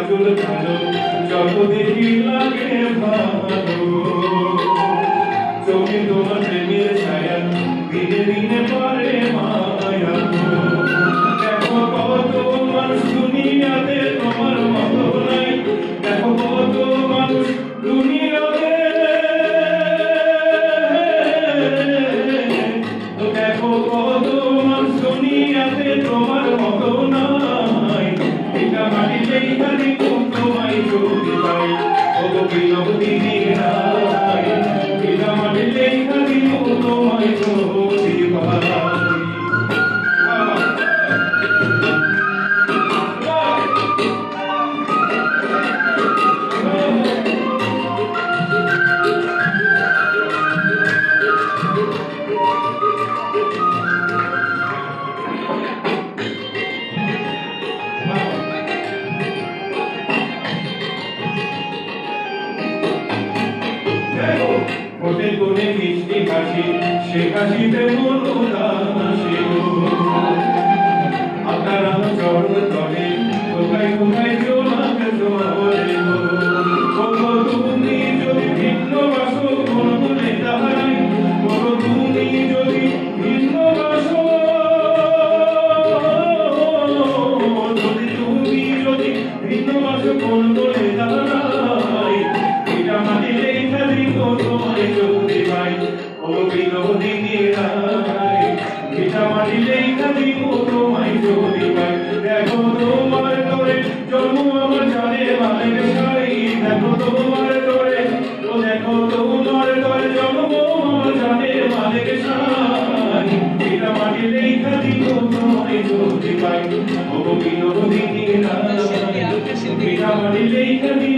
কাজল কালো যত দেখি লাগে ভালো চোখে তোমার প্রেমের ছায়া দিনে দিনে পরে মায়া দেখো কত মানুষ দুনিয়াতে তোমার মতো নাই দেখো কত মানুষ দুনিয়াতে দেখো কত মানুষ দুনিয়াতে তোমার মতো নাই এটা মাটিতেই খালি তোমায় যদি পাই ও বিনোদিনী রায় এটা মাটিতেই খালি তোমায় যদি পাই ওতে কোনে মিষ্টি হাসি সে হাসিতে মন উদাসী আপনার আমার চরণ তলে কোথায় কোথায় জোনাক জোরে তুমি যদি ভিন্ন বাসো কোন বলে তাহাই তুমি যদি ভিন্ন বাসো যদি তুমি যদি ভিন্ন বাসো কোন বলে তাহাই এটা মাটিলে খালি তোমায় যদি পাই ও বিনোদিনী রায় এটা মাটিলে খালি তোমায় যদি পাই দেখো তোমার করে জন্ম আমার জানে মালিক সাই দেখো তোমার করে ও দেখো তোমার করে জন্ম আমার জানে মালিক সাই এটা মাটিলে খালি তোমায় যদি পাই ও বিনোদিনী রায় এটা মাটিলে খালি